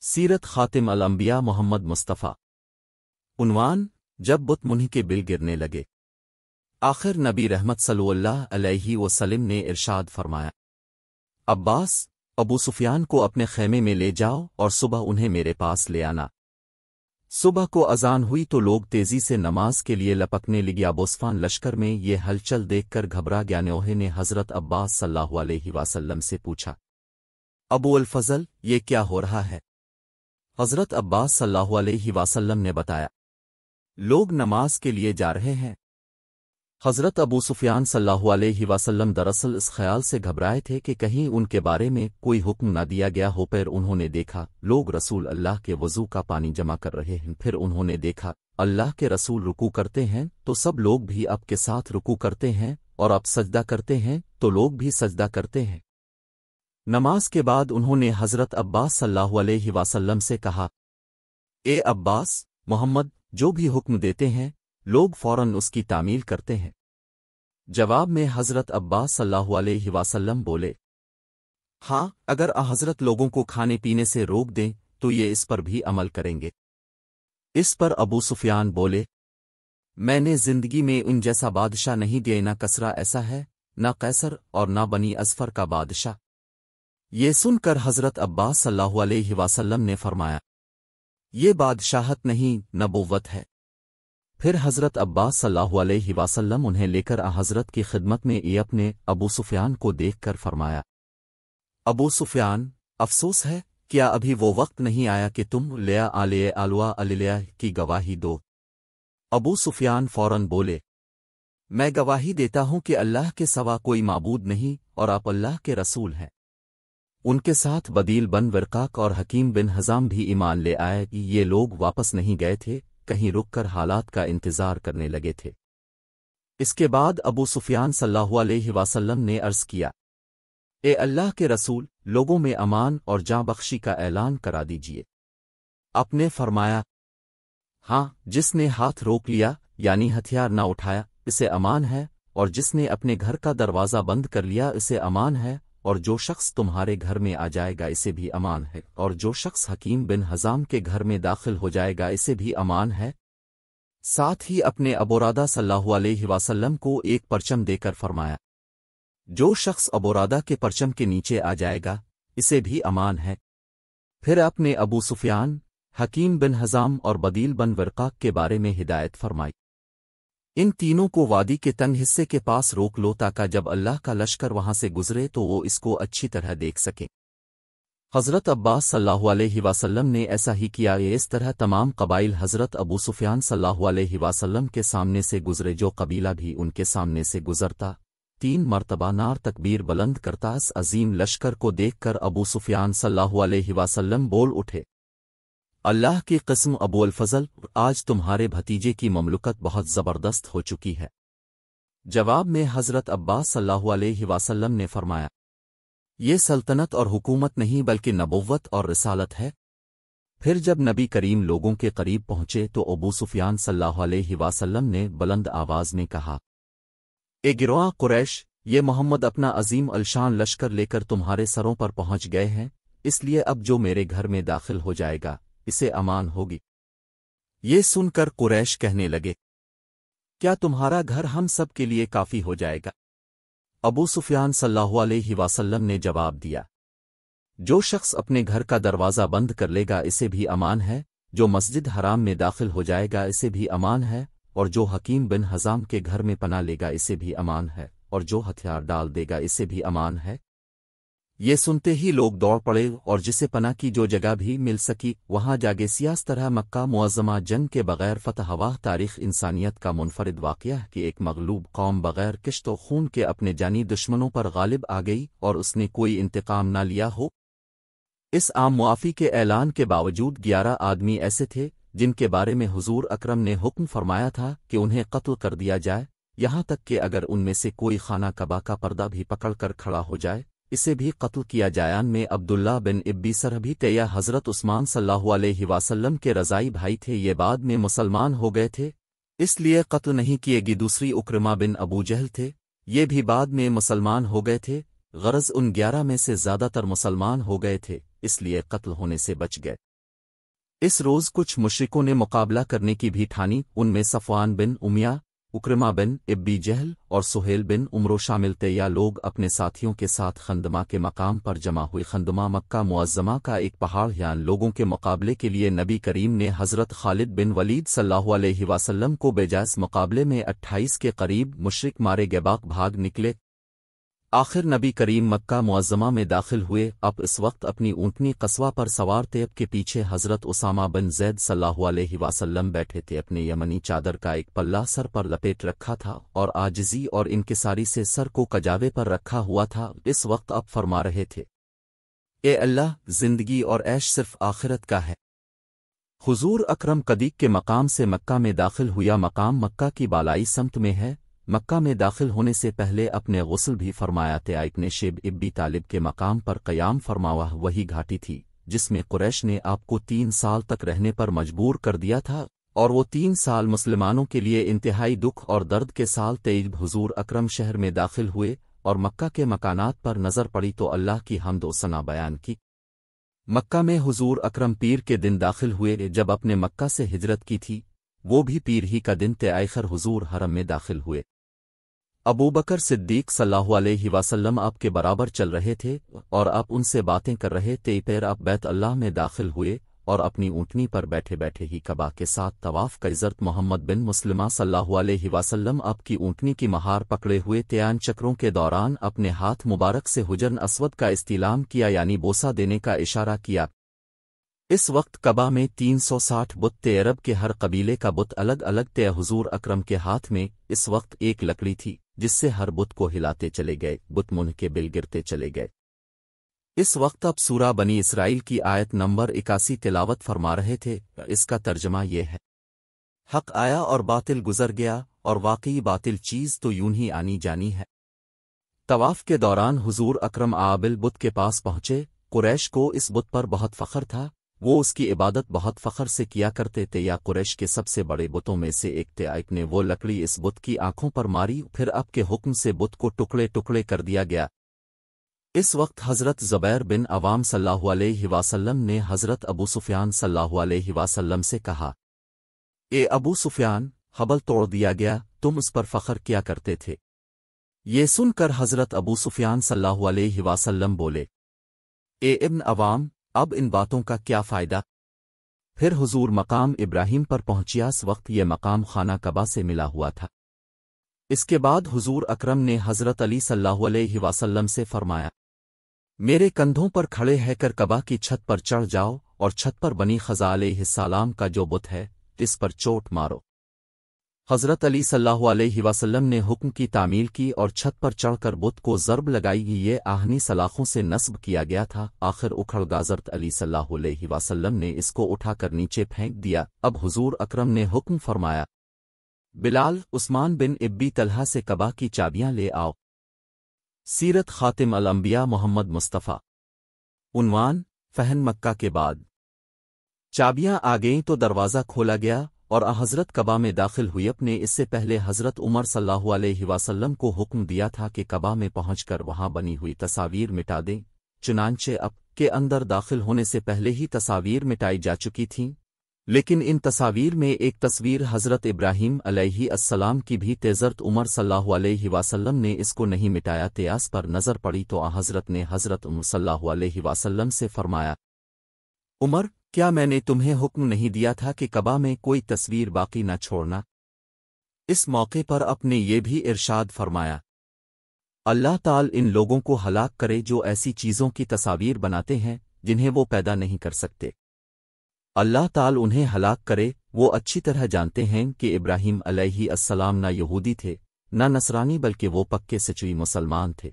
سیرت خاتم الانبیاء محمد مصطفیٰ۔ عنوان: جب بت منہ کے بل گرنے لگے۔ آخر نبی رحمت صلی اللہ علیہ وسلم نے ارشاد فرمایا: عباس، ابو سفیان کو اپنے خیمے میں لے جاؤ اور صبح انہیں میرے پاس لے آنا۔ صبح کو اذان ہوئی تو لوگ تیزی سے نماز کے لیے لپکنے لگے۔ ابو سفیان لشکر میں یہ ہلچل دیکھ کر گھبرا گیا۔ نوحے نے حضرت عباس صلی اللہ علیہ وسلم سے پوچھا: ابو الفضل، یہ کیا ہو رہا ہے؟ حضرت عباس صلی اللہ علیہ وسلم نے بتایا: لوگ نماز کے لیے جا رہے ہیں۔ حضرت ابو سفیان صلی اللہ علیہ وسلم دراصل اس خیال سے گھبرائے تھے کہ کہیں ان کے بارے میں کوئی حکم نہ دیا گیا ہو۔ پھر انہوں نے دیکھا لوگ رسول اللہ کے وضو کا پانی جمع کر رہے ہیں۔ پھر انہوں نے دیکھا اللہ کے رسول رکوع کرتے ہیں تو سب لوگ بھی اب کے ساتھ رکوع کرتے ہیں، اور اب سجدہ کرتے ہیں تو لوگ بھی سجدہ کرتے ہیں۔ نماز کے بعد انہوں نے حضرت عباس صلی اللہ علیہ وسلم سے کہا: اے عباس، محمد جو بھی حکم دیتے ہیں لوگ فوراً اس کی تعمیل کرتے ہیں۔ جواب میں حضرت عباس صلی اللہ علیہ وسلم بولے: ہاں، اگر حضرت لوگوں کو کھانے پینے سے روک دیں تو یہ اس پر بھی عمل کریں گے۔ اس پر ابو سفیان بولے: میں نے زندگی میں ان جیسا بادشاہ نہیں دیا، نہ کسرا ایسا ہے، نہ قیصر اور نہ بنی اظفر کا بادشاہ۔ یہ سن کر حضرت عباس صلی اللہ علیہ وسلم نے فرمایا: یہ بادشاہت نہیں، نبوت ہے۔ پھر حضرت عباس صلی اللہ علیہ وسلم انہیں لے کر حضرت کی خدمت میں اپنے ابو سفیان کو دیکھ کر فرمایا: ابو سفیان، افسوس ہے، کیا ابھی وہ وقت نہیں آیا کہ تم لیا علیہ الوا علیہ کی گواہی دو؟ ابو سفیان فوراً بولے: میں گواہی دیتا ہوں کہ اللہ کے سوا کوئی معبود نہیں اور آپ اللہ کے رسول ہیں۔ ان کے ساتھ بدیل بن ورقاق اور حکیم بن حزام بھی ایمان لے آئے۔ یہ لوگ واپس نہیں گئے تھے، کہیں رک کر حالات کا انتظار کرنے لگے تھے۔ اس کے بعد ابو سفیان صلی اللہ علیہ وسلم نے عرض کیا: اے اللہ کے رسول، لوگوں میں امان اور جاں بخشی کا اعلان کرا دیجیے۔ آپ نے فرمایا: ہاں، جس نے ہاتھ روک لیا یعنی ہتھیار نہ اٹھایا اسے امان ہے، اور جس نے اپنے گھر کا دروازہ بند کر لیا اسے امان ہے، اور جو شخص تمہارے گھر میں آ جائے گا اسے بھی امان ہے، اور جو شخص حکیم بن حزام کے گھر میں داخل ہو جائے گا اسے بھی امان ہے۔ ساتھ ہی اپنے ابورادہ صلی اللہ علیہ وسلم کو ایک پرچم دے کر فرمایا: جو شخص ابورادہ کے پرچم کے نیچے آ جائے گا اسے بھی امان ہے۔ پھر اپنے ابو سفیان، حکیم بن حزام اور بدیل بن ورقاق کے بارے میں ہدایت فرمائی: ان تینوں کو وادی کے تنگ حصے کے پاس روک لو تاکہ جب اللہ کا لشکر وہاں سے گزرے تو وہ اس کو اچھی طرح دیکھ سکیں۔ حضرت عباس صلی اللہ علیہ وسلم نے ایسا ہی کیا۔ اس طرح تمام قبائل حضرت ابو سفیان صلی اللہ علیہ وسلم کے سامنے سے گزرے۔ جو قبیلہ بھی ان کے سامنے سے گزرتا 3 مرتبہ نار تکبیر بلند کرتا۔ اس عظیم لشکر کو دیکھ کر ابو سفیان صلی اللہ علیہ وسلم بول اٹھے: اللہ کی قسم ابو الفضل، آج تمہارے بھتیجے کی مملکت بہت زبردست ہو چکی ہے۔ جواب میں حضرت عباس صلی اللہ علیہ وسلم نے فرمایا: یہ سلطنت اور حکومت نہیں بلکہ نبوت اور رسالت ہے۔ پھر جب نبی کریم لوگوں کے قریب پہنچے تو ابو سفیان صلی اللہ علیہ وسلم نے بلند آواز میں کہا: اے گروہ قریش، یہ محمد اپنا عظیم الشان لشکر لے کر تمہارے سروں پر پہنچ گئے ہیں، اس لیے اب جو میرے گھر میں داخل ہو جائے گا اسے امان ہوگی۔ یہ سن کر قریش کہنے لگے: کیا تمہارا گھر ہم سب کے لیے کافی ہو جائے گا؟ ابو سفیان صلی اللہ علیہ وسلم نے جواب دیا: جو شخص اپنے گھر کا دروازہ بند کر لے گا اسے بھی امان ہے، جو مسجد حرام میں داخل ہو جائے گا اسے بھی امان ہے، اور جو حکیم بن حزام کے گھر میں پناہ لے گا اسے بھی امان ہے، اور جو ہتھیار ڈال دے گا اسے بھی امان ہے۔ یہ سنتے ہی لوگ دوڑ پڑے، اور جسے پناہ کی جو جگہ بھی مل سکی وہاں جاگے۔ سیاس طرح مکہ معظمہ جنگ کے بغیر فتح ہوا۔ تاریخ انسانیت کا منفرد واقعہ کہ ایک مغلوب قوم بغیر کشت و خون کے اپنے جانی دشمنوں پر غالب آ گئی اور اس نے کوئی انتقام نہ لیا ہو۔ اس عام معافی کے اعلان کے باوجود 11 آدمی ایسے تھے جن کے بارے میں حضور اکرم نے حکم فرمایا تھا کہ انہیں قتل کر دیا جائے، یہاں تک کہ اگر ان میں سے کوئی خانہ کعبہ کا پردہ بھی پکڑ کر کھڑا ہو جائے اسے بھی قتل کیا جائے۔ ان میں عبداللہ بن ابی سرح بھی تھے۔ حضرت عثمان صلی اللہ علیہ وسلم کے رضائی بھائی تھے، یہ بعد میں مسلمان ہو گئے تھے اس لیے قتل نہیں کیے گی۔ دوسری اکرمہ بن ابو جہل تھے، یہ بھی بعد میں مسلمان ہو گئے تھے، غرض ان 11 میں سے زیادہ تر مسلمان ہو گئے تھے اس لیے قتل ہونے سے بچ گئے۔ اس روز کچھ مشرکوں نے مقابلہ کرنے کی بھی ٹھانی، ان میں صفوان بن امیہ، اکرمہ بن ابی جہل اور سہیل بن عمرو شامل تھے۔ یا لوگ اپنے ساتھیوں کے ساتھ خندمہ کے مقام پر جمع ہوئے۔ خندمہ مکہ معظمہ کا ایک پہاڑ یان لوگوں کے مقابلے کے لیے نبی کریم نے حضرت خالد بن ولید صلی اللہ علیہ وسلم کو بھیجا۔ مقابلے میں 28 کے قریب مشرک مارے گئے، بھاگ نکلے۔ آخر نبی کریم مکہ معظمہ میں داخل ہوئے۔ اب اس وقت اپنی اونٹنی قصوہ پر سوار تھے، اب کے پیچھے حضرت اسامہ بن زید صلی اللہ علیہ وسلم بیٹھے تھے۔ اپنے یمنی چادر کا ایک پلہ سر پر لپیٹ رکھا تھا اور عاجزی اور انکساری سے سر کو کجاوے پر رکھا ہوا تھا۔ اس وقت اب فرما رہے تھے، اے اللہ، زندگی اور عیش صرف آخرت کا ہے۔ حضور اکرم قدیق کے مقام سے مکہ میں داخل ہوا۔ مقام مکہ کی بالائی سمت میں ہے۔ مکہ میں داخل ہونے سے پہلے اپنے غسل بھی فرمایا تھا۔ ابن شیب ابی طالب کے مقام پر قیام فرماوا وہی گھاٹی تھی جس میں قریش نے آپ کو 3 سال تک رہنے پر مجبور کر دیا تھا، اور وہ 3 سال مسلمانوں کے لیے انتہائی دکھ اور درد کے سال تھے۔ حضور اکرم شہر میں داخل ہوئے اور مکہ کے مکانات پر نظر پڑی تو اللہ کی حمد و ثنا بیان کی۔ مکہ میں حضور اکرم پیر کے دن داخل ہوئے جب اپنے مکہ سے ہجرت کی تھی، وہ بھی پیر ہی کا دن تھے۔ آخر حضور حرم میں داخل ہوئے۔ ابو بکر صدیق صلی اللہ علیہ وسلم آپ کے برابر چل رہے تھے اور آپ ان سے باتیں کر رہے تھے۔ پھر آپ بیت اللہ میں داخل ہوئے اور اپنی اونٹنی پر بیٹھے بیٹھے ہی کعبہ کے ساتھ طواف کا حضرت محمد بن مسلمہ صلی اللہ علیہ وسلم آپ کی اونٹنی کی مہار پکڑے ہوئے تیان چکروں کے دوران اپنے ہاتھ مبارک سے حجر اسود کا استعلام کیا، یعنی بوسہ دینے کا اشارہ کیا۔ اس وقت کعبہ میں 360 بت تھے۔ عرب کے ہر قبیلے کا بت الگ الگ تھے۔ حضور اکرم کے ہاتھ میں اس وقت ایک لکڑی تھی جس سے ہر بت کو ہلاتے چلے گئے، بت منہ کے بل گرتے چلے گئے۔ اس وقت اب سورہ بنی اسرائیل کی آیت نمبر 81 تلاوت فرما رہے تھے۔ اس کا ترجمہ یہ ہے، حق آیا اور باطل گزر گیا، اور واقعی باطل چیز تو یوں ہی آنی جانی ہے۔ طواف کے دوران حضور اکرم آبل بت کے پاس پہنچے۔ قریش کو اس بت پر بہت فخر تھا، وہ اس کی عبادت بہت فخر سے کیا کرتے تھے۔ یا قریش کے سب سے بڑے بتوں میں سے ایک تھے۔ آپ نے وہ لکڑی اس بت کی آنکھوں پر ماری، پھر آپ کے حکم سے بت کو ٹکڑے ٹکڑے کر دیا گیا۔ اس وقت حضرت زبیر بن عوام صلی اللہ علیہ وسلم نے حضرت ابو سفیان صلی اللہ علیہ وسلم سے کہا، اے ابو سفیان، حبل توڑ دیا گیا، تم اس پر فخر کیا کرتے تھے۔ یہ سن کر حضرت ابو سفیان صلی اللہ علیہ وسلم بولے، اے ابن عوام، اب ان باتوں کا کیا فائدہ؟ پھر حضور مقام ابراہیم پر پہنچیا۔ اس وقت یہ مقام خانہ کعبہ سے ملا ہوا تھا۔ اس کے بعد حضور اکرم نے حضرت علی صلی اللہ علیہ وسلم سے فرمایا، میرے کندھوں پر کھڑے ہے کر کعبہ کی چھت پر چڑھ جاؤ اور چھت پر بنی خزا علیہ السلام کا جو بت ہے اس پر چوٹ مارو۔ حضرت علی صلی اللہ علیہ وسلم نے حکم کی تعمیل کی اور چھت پر چڑھ کر بت کو ضرب لگائی گئی۔ یہ آہنی سلاخوں سے نصب کیا گیا تھا۔ آخر اکھڑ گا۔ حضرت علی صلی اللہ علیہ وسلم نے اس کو اٹھا کر نیچے پھینک دیا۔ اب حضور اکرم نے حکم فرمایا، بلال، عثمان بن ابی طلحہ سے کعبہ کی چابیاں لے آؤ۔ سیرت خاتم الانبیاء محمد مصطفیٰ۔ عنوان، فہن مکہ کے بعد چابیاں آ گئیں تو دروازہ کھولا گیا اور حضرت کعبہ میں داخل ہوئی۔ اپنے اس سے پہلے حضرت عمر صلی اللہ علیہ وسلم کو حکم دیا تھا کہ کعبہ میں پہنچ کر وہاں بنی ہوئی تصاویر مٹا دیں، چنانچہ اب کے اندر داخل ہونے سے پہلے ہی تصاویر مٹائی جا چکی تھیں، لیکن ان تصاویر میں ایک تصویر حضرت ابراہیم علیہ السلام کی بھی تھی۔ حضرت عمر صلی اللہ علیہ وسلم نے اس کو نہیں مٹایا تھا۔ اس پر نظر پڑی تو حضرت نے حضرت عمر صلی اللہ علیہ وسلم سے فرمایا، عمر، کیا میں نے تمہیں حکم نہیں دیا تھا کہ کعبہ میں کوئی تصویر باقی نہ چھوڑنا؟ اس موقع پر اپنے یہ بھی ارشاد فرمایا، اللہ تعالی ان لوگوں کو ہلاک کرے جو ایسی چیزوں کی تصاویر بناتے ہیں جنہیں وہ پیدا نہیں کر سکتے۔ اللہ تعالی انہیں ہلاک کرے، وہ اچھی طرح جانتے ہیں کہ ابراہیم علیہ السلام نہ یہودی تھے نہ نصرانی، بلکہ وہ پکے سچوی مسلمان تھے۔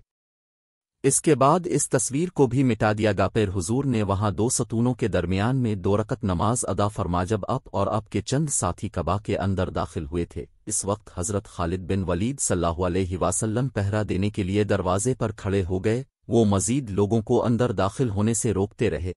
اس کے بعد اس تصویر کو بھی مٹا دیا گیا۔ پھر حضور نے وہاں 2 ستونوں کے درمیان میں 2 رکعت نماز ادا فرما۔ جب آپ اور آپ کے چند ساتھی کعبہ کے اندر داخل ہوئے تھے، اس وقت حضرت خالد بن ولید صلی اللہ علیہ وسلم پہرا دینے کے لیے دروازے پر کھڑے ہو گئے۔ وہ مزید لوگوں کو اندر داخل ہونے سے روکتے رہے۔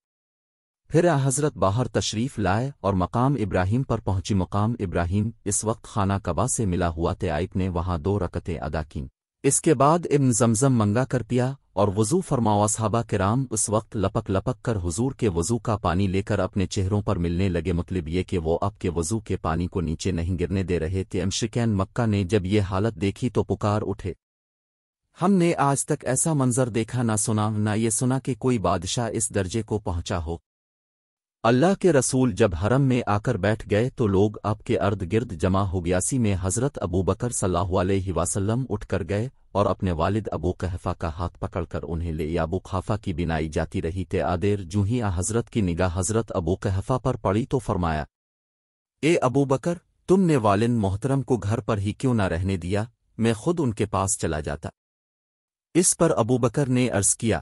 پھر حضرت باہر تشریف لائے اور مقام ابراہیم پر پہنچی۔ مقام ابراہیم اس وقت خانہ کعبہ سے ملا ہوا تھا۔ آپ نے وہاں 2 رکعتیں ادا کیں۔ اس کے بعد ابن زمزم منگا کر پیا اور وضو فرماوا صحابہ کرام اس وقت لپک لپک کر حضور کے وضو کا پانی لے کر اپنے چہروں پر ملنے لگے، مطلب یہ کہ وہ اب کے وضو کے پانی کو نیچے نہیں گرنے دے رہے تھے۔ مشرکین مکہ نے جب یہ حالت دیکھی تو پکار اٹھے، ہم نے آج تک ایسا منظر دیکھا نہ سنا، نہ یہ سنا کہ کوئی بادشاہ اس درجے کو پہنچا ہو۔ اللہ کے رسول جب حرم میں آ کر بیٹھ گئے تو لوگ آپ کے ارد گرد جمع ہو گئے۔ اسی میں حضرت ابو بکر صلی اللہ علیہ وسلم اٹھ کر گئے اور اپنے والد ابو قحفہ کا ہاتھ پکڑ کر انہیں لے ابو قحفہ کی بینائی جاتی رہی تھے۔ آدیر جو ہی حضرت کی نگاہ حضرت ابو قحفہ پر پڑی تو فرمایا، اے ابو بکر، تم نے والد محترم کو گھر پر ہی کیوں نہ رہنے دیا؟ میں خود ان کے پاس چلا جاتا۔ اس پر ابو بکر نے عرض کیا،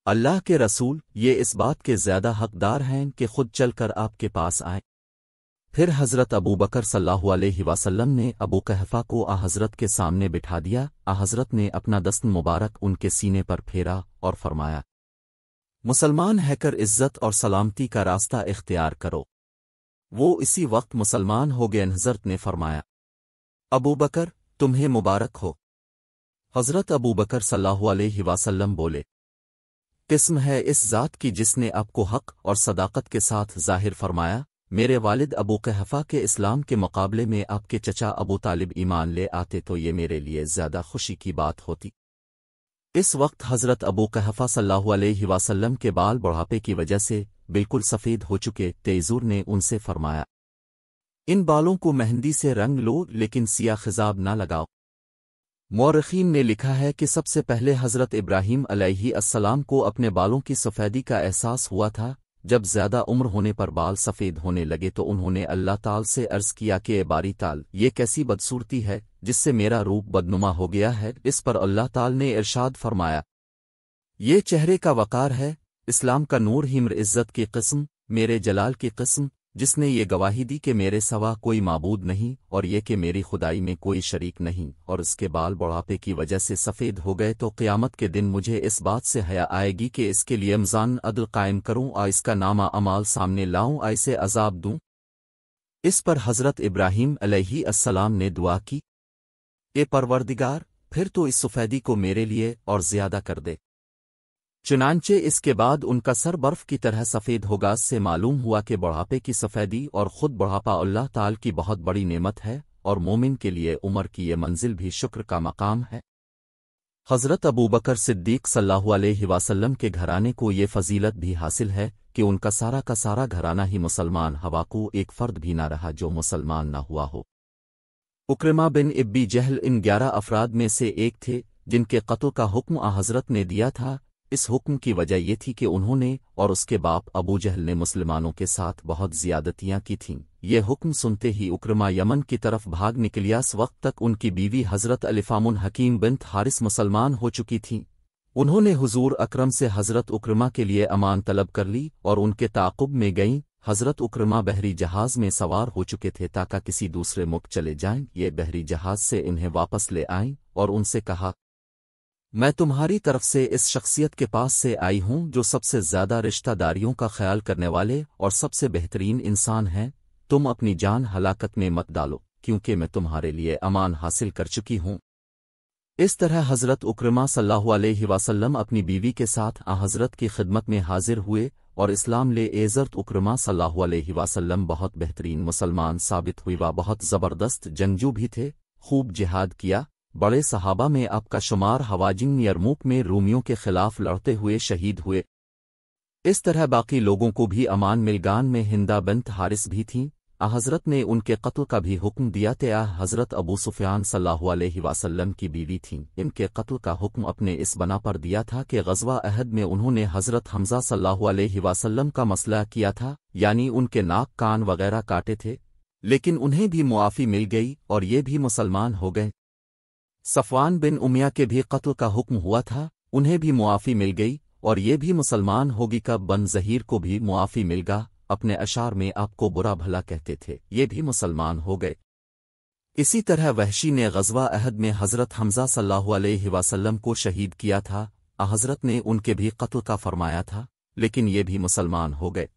اللہ کے رسول، یہ اس بات کے زیادہ حقدار ہیں کہ خود چل کر آپ کے پاس آئیں۔ پھر حضرت ابو بکر صلی اللہ علیہ وسلم نے ابو قحفہ کو حضرت کے سامنے بٹھا دیا۔ حضرت نے اپنا دست مبارک ان کے سینے پر پھیرا اور فرمایا، مسلمان ہے کر عزت اور سلامتی کا راستہ اختیار کرو۔ وہ اسی وقت مسلمان ہو گئے۔ حضرت نے فرمایا، ابو بکر، تمہیں مبارک ہو۔ حضرت ابو بکر صلی اللہ علیہ وسلم بولے، قسم ہے اس ذات کی جس نے آپ کو حق اور صداقت کے ساتھ ظاہر فرمایا۔ میرے والد ابو قحفہ کے اسلام کے مقابلے میں آپ کے چچا ابو طالب ایمان لے آتے تو یہ میرے لیے زیادہ خوشی کی بات ہوتی۔ اس وقت حضرت ابو قحفہ صلی اللہ علیہ وسلم کے بال بڑھاپے کی وجہ سے بالکل سفید ہو چکے تھے۔ حضور نے ان سے فرمایا، ان بالوں کو مہندی سے رنگ لو لیکن سیاہ خضاب نہ لگاؤ۔ مورخین نے لکھا ہے کہ سب سے پہلے حضرت ابراہیم علیہ السلام کو اپنے بالوں کی سفیدی کا احساس ہوا تھا۔ جب زیادہ عمر ہونے پر بال سفید ہونے لگے تو انہوں نے اللہ تعالی سے عرض کیا کہ اے باری تعالی، یہ کیسی بدصورتی ہے جس سے میرا روپ بدنما ہو گیا ہے؟ اس پر اللہ تعالی نے ارشاد فرمایا، یہ چہرے کا وقار ہے، اسلام کا نور ہی میری عزت کی قسم، میرے جلال کی قسم، جس نے یہ گواہی دی کہ میرے سوا کوئی معبود نہیں اور یہ کہ میری خدائی میں کوئی شریک نہیں، اور اس کے بال بڑھاپے کی وجہ سے سفید ہو گئے تو قیامت کے دن مجھے اس بات سے حیا آئے گی کہ اس کے لیے میزان عدل قائم کروں اور اس کا نامہ اعمال سامنے لاؤں اور اسے عذاب دوں۔ اس پر حضرت ابراہیم علیہ السلام نے دعا کی، اے پروردگار، پھر تو اس سفیدی کو میرے لیے اور زیادہ کر دے۔ چنانچہ اس کے بعد ان کا سر برف کی طرح سفید ہوگا۔ اس سے معلوم ہوا کہ بڑھاپے کی سفیدی اور خود بڑھاپا اللہ تعالی کی بہت بڑی نعمت ہے، اور مومن کے لیے عمر کی یہ منزل بھی شکر کا مقام ہے۔ حضرت ابو بکر صدیق صلی اللہ علیہ وسلم کے گھرانے کو یہ فضیلت بھی حاصل ہے کہ ان کا سارا گھرانہ ہی مسلمان ہوا، کو ایک فرد بھی نہ رہا جو مسلمان نہ ہوا ہو۔ اکرمہ بن ابی جہل ان 11 افراد میں سے ایک تھے جن کے قتل کا حکم حضرت نے دیا تھا۔ اس حکم کی وجہ یہ تھی کہ انہوں نے اور اس کے باپ ابو جہل نے مسلمانوں کے ساتھ بہت زیادتیاں کی تھیں۔ یہ حکم سنتے ہی اکرمہ یمن کی طرف بھاگ نکلیا۔ اس وقت تک ان کی بیوی حضرت الفام حکیم بنت حارث مسلمان ہو چکی تھیں۔ انہوں نے حضور اکرم سے حضرت اکرمہ کے لیے امان طلب کر لی اور ان کے تعاقب میں گئیں۔ حضرت اکرمہ بحری جہاز میں سوار ہو چکے تھے تاکہ کسی دوسرے ملک چلے جائیں۔ یہ بحری جہاز سے انہیں واپس لے آئیں اور ان سے کہا، میں تمہاری طرف سے اس شخصیت کے پاس سے آئی ہوں جو سب سے زیادہ رشتہ داریوں کا خیال کرنے والے اور سب سے بہترین انسان ہیں۔ تم اپنی جان ہلاکت میں مت ڈالو کیونکہ میں تمہارے لیے امان حاصل کر چکی ہوں۔ اس طرح حضرت اکرمہ صلی اللہ علیہ وسلم اپنی بیوی کے ساتھ حضرت کی خدمت میں حاضر ہوئے اور اسلام لے۔ حضرت اکرمہ صلی اللہ علیہ وسلم بہت بہترین مسلمان ثابت ہوئے، بہت زبردست جنگجو بھی تھے، خوب جہاد کیا۔ بڑے صحابہ میں آپ کا شمار حواجن یرموک میں رومیوں کے خلاف لڑتے ہوئے شہید ہوئے۔ اس طرح باقی لوگوں کو بھی امان ملگان میں ہندہ بنت حارث بھی تھیں۔ حضرت نے ان کے قتل کا بھی حکم دیا تھا۔ حضرت ابو سفیان صلی اللہ علیہ وسلم کی بیوی تھیں۔ ان کے قتل کا حکم اپنے اس بنا پر دیا تھا کہ غزوہ احد میں انہوں نے حضرت حمزہ صلی اللہ علیہ وسلم کا مسئلہ کیا تھا، یعنی ان کے ناک کان وغیرہ کاٹے تھے، لیکن انہیں بھی معافی مل گئی اور یہ بھی مسلمان ہو گئے۔ صفوان بن امیہ کے بھی قتل کا حکم ہوا تھا، انہیں بھی معافی مل گئی اور یہ بھی مسلمان ہوگی۔ کب بن ظہیر کو بھی معافی مل گا، اپنے اشعار میں آپ کو برا بھلا کہتے تھے، یہ بھی مسلمان ہو گئے۔ اسی طرح وحشی نے غزوہ احد میں حضرت حمزہ صلی اللہ علیہ وسلم کو شہید کیا تھا۔ حضرت نے ان کے بھی قتل کا فرمایا تھا، لیکن یہ بھی مسلمان ہو گئے۔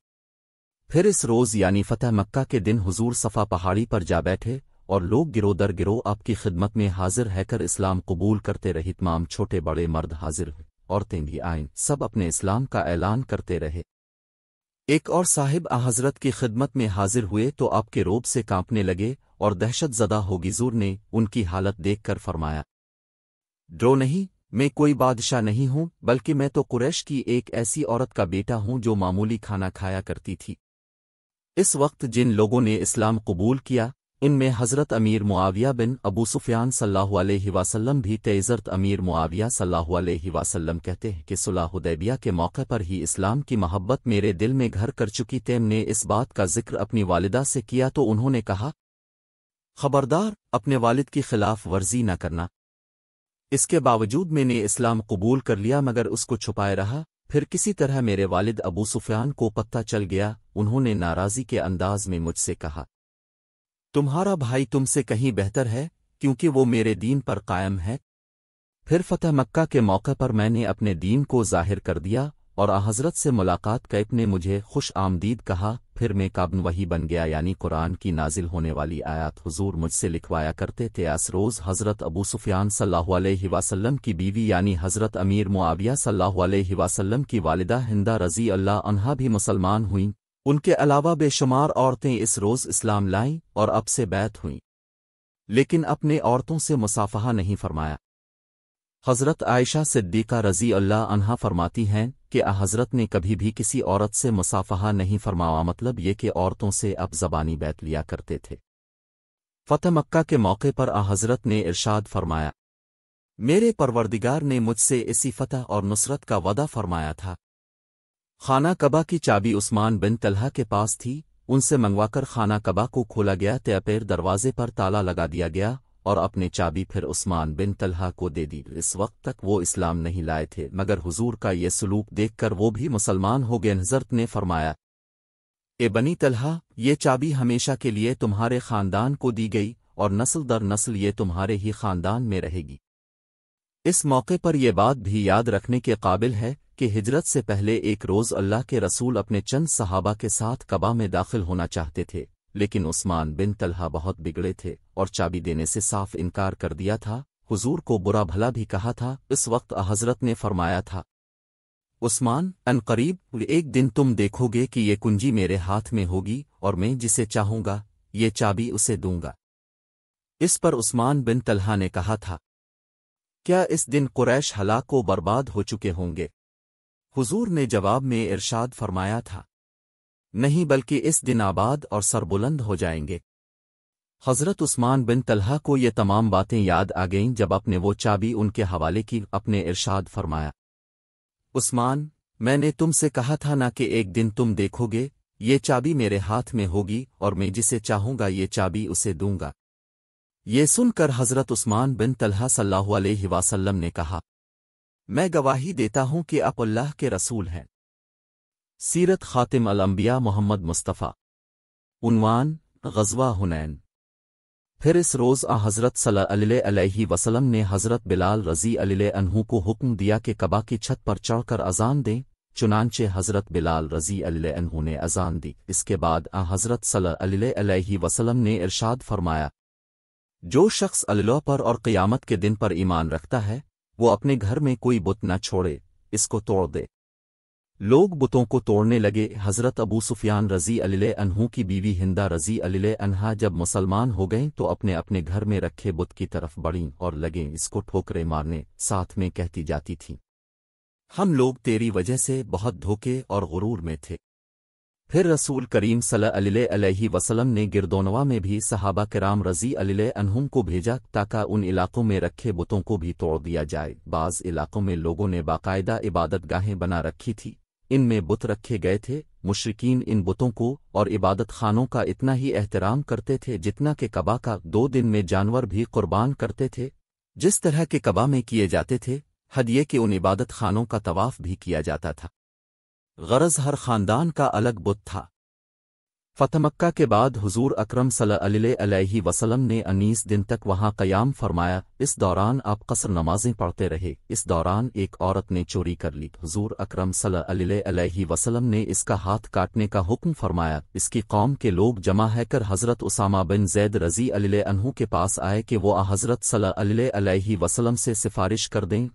پھر اس روز یعنی فتح مکہ کے دن حضور صفا پہاڑی پر جا بیٹھے اور لوگ گرو در گرو آپ کی خدمت میں حاضر ہے کر اسلام قبول کرتے رہے، تمام چھوٹے بڑے مرد حاضر ہوئے، عورتیں بھی آئیں، سب اپنے اسلام کا اعلان کرتے رہے۔ ایک اور صاحب حضرت کی خدمت میں حاضر ہوئے تو آپ کے روب سے کانپنے لگے اور دہشت زدہ ہو گئی۔ حضور نے ان کی حالت دیکھ کر فرمایا، ڈرو نہیں، میں کوئی بادشاہ نہیں ہوں، بلکہ میں تو قریش کی ایک ایسی عورت کا بیٹا ہوں جو معمولی کھانا کھایا کرتی تھی۔ اس وقت جن لوگوں نے اسلام قبول کیا ان میں حضرت امیر معاویہ بن ابو سفیان صلی اللہ علیہ وسلم بھی تھے۔ حضرت امیر معاویہ صلی اللہ علیہ وسلم کہتے ہیں کہ صلح حدیبیہ کے موقع پر ہی اسلام کی محبت میرے دل میں گھر کر چکی تھی۔ نے اس بات کا ذکر اپنی والدہ سے کیا تو انہوں نے کہا، خبردار، اپنے والد کی خلاف ورزی نہ کرنا۔ اس کے باوجود میں نے اسلام قبول کر لیا مگر اس کو چھپائے رہا۔ پھر کسی طرح میرے والد ابو سفیان کو پتہ چل گیا، انہوں نے ناراضی کے انداز میں مجھ سے کہا، تمہارا بھائی تم سے کہیں بہتر ہے کیونکہ وہ میرے دین پر قائم ہے۔ پھر فتح مکہ کے موقع پر میں نے اپنے دین کو ظاہر کر دیا اور حضرت سے ملاقات کیپ نے مجھے خوش آمدید کہا۔ پھر میں کابن وحی بن گیا، یعنی قرآن کی نازل ہونے والی آیات حضور مجھ سے لکھوایا کرتے تھے۔ اس روز حضرت ابو سفیان صلی اللہ علیہ وسلم کی بیوی یعنی حضرت امیر معاویہ صلی اللہ علیہ وسلم کی والدہ ہندہ رضی اللہ عنہا بھی مسلمان ہوئیں۔ ان کے علاوہ بے شمار عورتیں اس روز اسلام لائیں اور اب سے بیعت ہوئیں، لیکن اپنے عورتوں سے مصافحہ نہیں فرمایا۔ حضرت عائشہ صدیقہ رضی اللہ عنہا فرماتی ہیں کہ حضرت نے کبھی بھی کسی عورت سے مصافحہ نہیں فرمایا، مطلب یہ کہ عورتوں سے اب زبانی بیعت لیا کرتے تھے۔ فتح مکہ کے موقع پر حضرت نے ارشاد فرمایا، میرے پروردگار نے مجھ سے اسی فتح اور نصرت کا وعدہ فرمایا تھا۔ خانہ کعبہ کی چابی عثمان بن طلحہ کے پاس تھی، ان سے منگوا کر خانہ کعبہ کو کھولا گیا، پیر دروازے پر تالا لگا دیا گیا اور اپنے چابی پھر عثمان بن طلحہ کو دے دی۔ اس وقت تک وہ اسلام نہیں لائے تھے مگر حضور کا یہ سلوک دیکھ کر وہ بھی مسلمان ہو گئے۔ حضرت نے فرمایا، اے بنی طلحہ، یہ چابی ہمیشہ کے لیے تمہارے خاندان کو دی گئی اور نسل در نسل یہ تمہارے ہی خاندان میں رہے گی۔ اس موقع پر یہ بات بھی یاد رکھنے کے قابل ہے کہ ہجرت سے پہلے ایک روز اللہ کے رسول اپنے چند صحابہ کے ساتھ کعبہ میں داخل ہونا چاہتے تھے، لیکن عثمان بن طلحہ بہت بگڑے تھے اور چابی دینے سے صاف انکار کر دیا تھا، حضور کو برا بھلا بھی کہا تھا۔ اس وقت حضرت نے فرمایا تھا، عثمان، ان قریب ایک دن تم دیکھو گے کہ یہ کنجی میرے ہاتھ میں ہوگی اور میں جسے چاہوں گا یہ چابی اسے دوں گا۔ اس پر عثمان بن طلحہ نے کہا تھا، کیا اس دن قریش ہلاک و برباد ہو چکے ہوں گے؟ حضور نے جواب میں ارشاد فرمایا تھا، نہیں بلکہ اس دن آباد اور سربلند ہو جائیں گے۔ حضرت عثمان بن طلحہ کو یہ تمام باتیں یاد آ گئیں جب اپنے وہ چابی ان کے حوالے کی، اپنے ارشاد فرمایا، عثمان، میں نے تم سے کہا تھا نہ کہ ایک دن تم دیکھو گے یہ چابی میرے ہاتھ میں ہوگی اور میں جسے چاہوں گا یہ چابی اسے دوں گا۔ یہ سن کر حضرت عثمان بن طلحہ صلی اللہ علیہ وسلم نے کہا، میں گواہی دیتا ہوں کہ آپ اللہ کے رسول ہیں۔ سیرت خاتم الانبیاء محمد مصطفیٰ۔ عنوان: غزوہ حنین۔ پھر اس روز حضرت صلی اللہ علیہ وسلم نے حضرت بلال رضی اللہ عنہ کو حکم دیا کہ کعبہ کی چھت پر چڑھ کر اذان دیں، چنانچہ حضرت بلال رضی اللہ عنہ نے اذان دی۔ اس کے بعد حضرت صلی اللہ علیہ وسلم نے ارشاد فرمایا، جو شخص اللہ پر اور قیامت کے دن پر ایمان رکھتا ہے وہ اپنے گھر میں کوئی بت نہ چھوڑے، اس کو توڑ دے۔ لوگ بتوں کو توڑنے لگے۔ حضرت ابو سفیان رضی اللہ عنہ کی بیوی ہندہ رضی اللہ عنہا جب مسلمان ہو گئیں تو اپنے اپنے گھر میں رکھے بت کی طرف بڑھیں اور لگیں اس کو ٹھوکریں مارنے، ساتھ میں کہتی جاتی تھیں، ہم لوگ تیری وجہ سے بہت دھوکے اور غرور میں تھے۔ پھر رسول کریم صلی اللہ علیہ وسلم نے گردونوا میں بھی صحابہ کرام رضی اللہ عنہم کو بھیجا تاکہ ان علاقوں میں رکھے بتوں کو بھی توڑ دیا جائے۔ بعض علاقوں میں لوگوں نے باقاعدہ عبادت گاہیں بنا رکھی تھی، ان میں بت رکھے گئے تھے۔ مشرکین ان بتوں کو اور عبادت خانوں کا اتنا ہی احترام کرتے تھے جتنا کہ کعبہ کا 2 دن میں جانور بھی قربان کرتے تھے، جس طرح کے کعبہ میں کیے جاتے تھے، حد یہ کہ ان عبادت خانوں کا طواف بھی کیا جاتا تھا۔ غرض ہر خاندان کا الگ بت تھا۔ فتح مکہ کے بعد حضور اکرم صلی اللہ علیہ وسلم نے 19 دن تک وہاں قیام فرمایا۔ اس دوران آپ قصر نمازیں پڑھتے رہے۔ اس دوران ایک عورت نے چوری کر لی۔ حضور اکرم صلی اللہ علیہ وسلم نے اس کا ہاتھ کاٹنے کا حکم فرمایا۔ اس کی قوم کے لوگ جمع ہے کر حضرت اسامہ بن زید رضی اللہ عنہ کے پاس آئے کہ وہ حضرت صلی اللہ علیہ وسلم سے سفارش کر دیں۔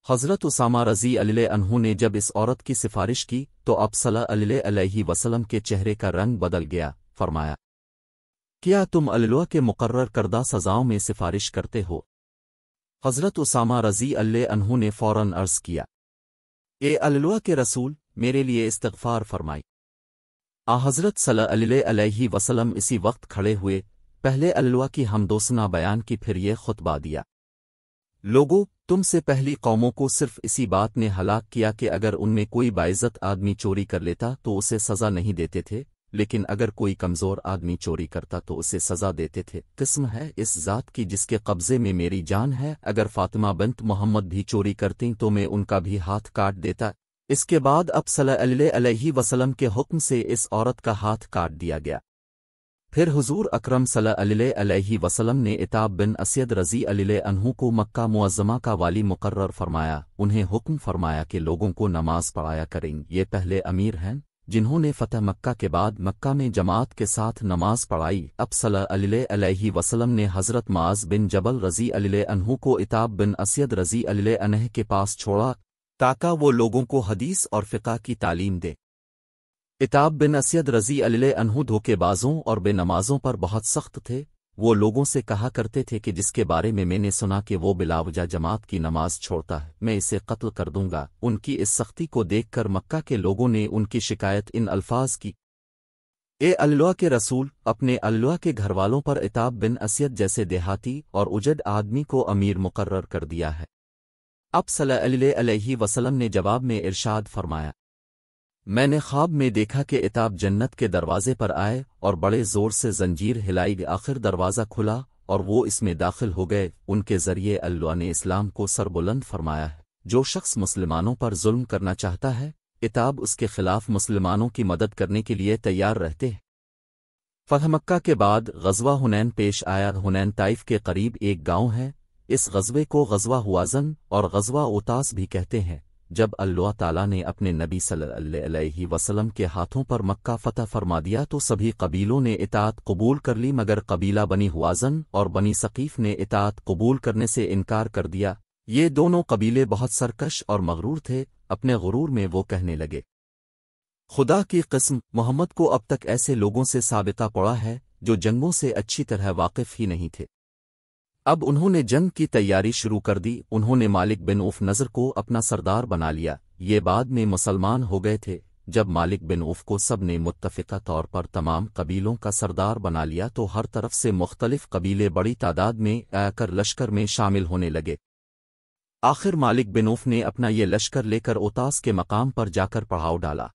حضرت اسامہ رضی اللہ عنہ نے جب اس عورت کی سفارش کی تو اب صلی اللہ علیہ وسلم کے چہرے کا رنگ بدل گیا۔ فرمایا، کیا تم اللہ کے مقرر کردہ سزاؤں میں سفارش کرتے ہو؟ حضرت اسامہ رضی اللہ عنہ نے فوراً عرض کیا، اے اللہ کے رسول، میرے لیے استغفار فرمائی۔ حضرت صلی اللہ علیہ وسلم اسی وقت کھڑے ہوئے، پہلے اللہ کی حمد و ثنا بیان کی، پھر یہ خطبہ دیا، لوگو، تم سے پہلی قوموں کو صرف اسی بات نے ہلاک کیا کہ اگر ان میں کوئی باعزت آدمی چوری کر لیتا تو اسے سزا نہیں دیتے تھے، لیکن اگر کوئی کمزور آدمی چوری کرتا تو اسے سزا دیتے تھے۔ قسم ہے اس ذات کی جس کے قبضے میں میری جان ہے، اگر فاطمہ بنت محمد بھی چوری کرتیں تو میں ان کا بھی ہاتھ کاٹ دیتا۔ اس کے بعد اب صلی اللہ علیہ وسلم کے حکم سے اس عورت کا ہاتھ کاٹ دیا گیا۔ پھر حضور اکرم صلی اللہ علیہ وسلم نے عتاب بن اسید رضی اللہ عنہ کو مکہ معظمہ کا والی مقرر فرمایا۔ انہیں حکم فرمایا کہ لوگوں کو نماز پڑھایا کریں۔ یہ پہلے امیر ہیں جنہوں نے فتح مکہ کے بعد مکہ میں جماعت کے ساتھ نماز پڑھائی۔ اب صلی اللہ علیہ وسلم نے حضرت معاذ بن جبل رضی اللہ عنہ کو عتاب بن اسید رضی اللہ عنہ کے پاس چھوڑا تاکہ وہ لوگوں کو حدیث اور فقہ کی تعلیم دے۔ عتاب بن اسید رضی اللہ عنہ دھوکے بازوں اور بے نمازوں پر بہت سخت تھے۔ وہ لوگوں سے کہا کرتے تھے کہ جس کے بارے میں نے سنا کہ وہ بلا وجہ جماعت کی نماز چھوڑتا ہے، میں اسے قتل کر دوں گا۔ ان کی اس سختی کو دیکھ کر مکہ کے لوگوں نے ان کی شکایت ان الفاظ کی، اے اللہ کے رسول، اپنے اللہ کے گھر والوں پر عتاب بن اسید جیسے دیہاتی اور اجڑ آدمی کو امیر مقرر کر دیا ہے۔ اب صلی اللہ علیہ وسلم نے جواب میں ارشاد فرمایا، میں نے خواب میں دیکھا کہ عتاب جنت کے دروازے پر آئے اور بڑے زور سے زنجیر ہلائی، آخر دروازہ کھلا اور وہ اس میں داخل ہو گئے۔ ان کے ذریعے اللہ نے اسلام کو سربلند فرمایا ہے۔ جو شخص مسلمانوں پر ظلم کرنا چاہتا ہے، عتاب اس کے خلاف مسلمانوں کی مدد کرنے کے لیے تیار رہتے ہیں۔ فتح مکہ کے بعد غزوہ حنین پیش آیا۔ حنین طائف کے قریب ایک گاؤں ہے۔ اس غزوے کو غزوہ ہوازن اور غزوہ اوتاس بھی کہتے ہیں۔ جب اللہ تعالیٰ نے اپنے نبی صلی اللہ علیہ وسلم کے ہاتھوں پر مکہ فتح فرما دیا تو سبھی قبیلوں نے اطاعت قبول کر لی، مگر قبیلہ بنی ہوازن اور بنی ثقیف نے اطاعت قبول کرنے سے انکار کر دیا۔ یہ دونوں قبیلے بہت سرکش اور مغرور تھے۔ اپنے غرور میں وہ کہنے لگے، خدا کی قسم، محمد کو اب تک ایسے لوگوں سے سابقہ پڑا ہے جو جنگوں سے اچھی طرح واقف ہی نہیں تھے۔ اب انہوں نے جنگ کی تیاری شروع کر دی۔ انہوں نے مالک بن اوف نضر کو اپنا سردار بنا لیا۔ یہ بعد میں مسلمان ہو گئے تھے۔ جب مالک بن اوف کو سب نے متفقہ طور پر تمام قبیلوں کا سردار بنا لیا تو ہر طرف سے مختلف قبیلے بڑی تعداد میں آ کر لشکر میں شامل ہونے لگے۔ آخر مالک بن اوف نے اپنا یہ لشکر لے کر اوتاس کے مقام پر جا کر پڑاؤ ڈالا۔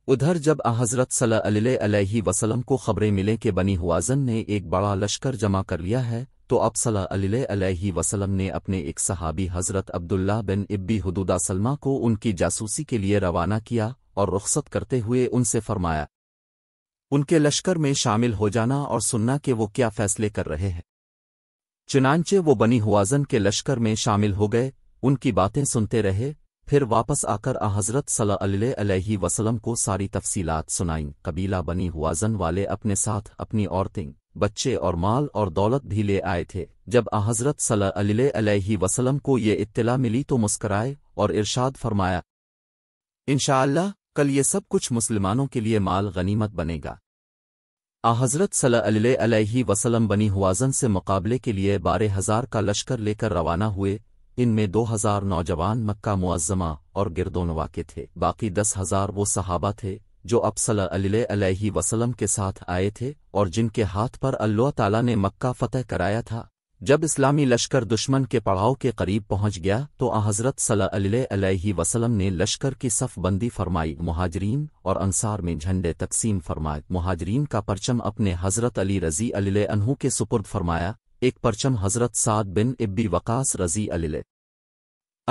ادھر جب حضرت صلی اللہ علیہ وسلم کو خبریں ملیں کہ بنی ہوازن نے ایک بڑا لشکر جمع کر لیا ہے تو اب صلی اللہ علیہ وسلم نے اپنے ایک صحابی حضرت عبداللہ بن ابی حدودہ سلمہ کو ان کی جاسوسی کے لیے روانہ کیا اور رخصت کرتے ہوئے ان سے فرمایا، ان کے لشکر میں شامل ہو جانا اور سننا کہ وہ کیا فیصلے کر رہے ہیں۔ چنانچہ وہ بنی ہوازن کے لشکر میں شامل ہو گئے، ان کی باتیں سنتے رہے، پھر واپس آ کر حضرت صلی اللہ علیہ وسلم کو ساری تفصیلات سنائیں۔ قبیلہ بنی ہوازن والے اپنے ساتھ اپنی عورتیں، بچے اور مال اور دولت بھی لے آئے تھے۔ جب حضرت صلی اللہ علیہ وسلم کو یہ اطلاع ملی تو مسکرائے اور ارشاد فرمایا، انشاءاللہ کل یہ سب کچھ مسلمانوں کے لیے مال غنیمت بنے گا۔ حضرت صلی اللہ علیہ وسلم بنی ہوازن سے مقابلے کے لیے 12,000 کا لشکر لے کر روانہ ہوئے۔ ان میں 2,000 نوجوان مکہ معظمہ اور گردونوا کے تھے، باقی 10,000 وہ صحابہ تھے جو اب صلی اللہ علیہ وسلم کے ساتھ آئے تھے اور جن کے ہاتھ پر اللہ تعالیٰ نے مکہ فتح کرایا تھا۔ جب اسلامی لشکر دشمن کے پڑاؤ کے قریب پہنچ گیا تو حضرت صلی اللہ علیہ وسلم نے لشکر کی صف بندی فرمائی، مہاجرین اور انصار میں جھنڈے تقسیم فرمائے۔ مہاجرین کا پرچم اپنے حضرت علی رضی اللہ عنہ کے سپرد فرمایا، ایک پرچم حضرت سعد بن ابی وقاص رضی اللہ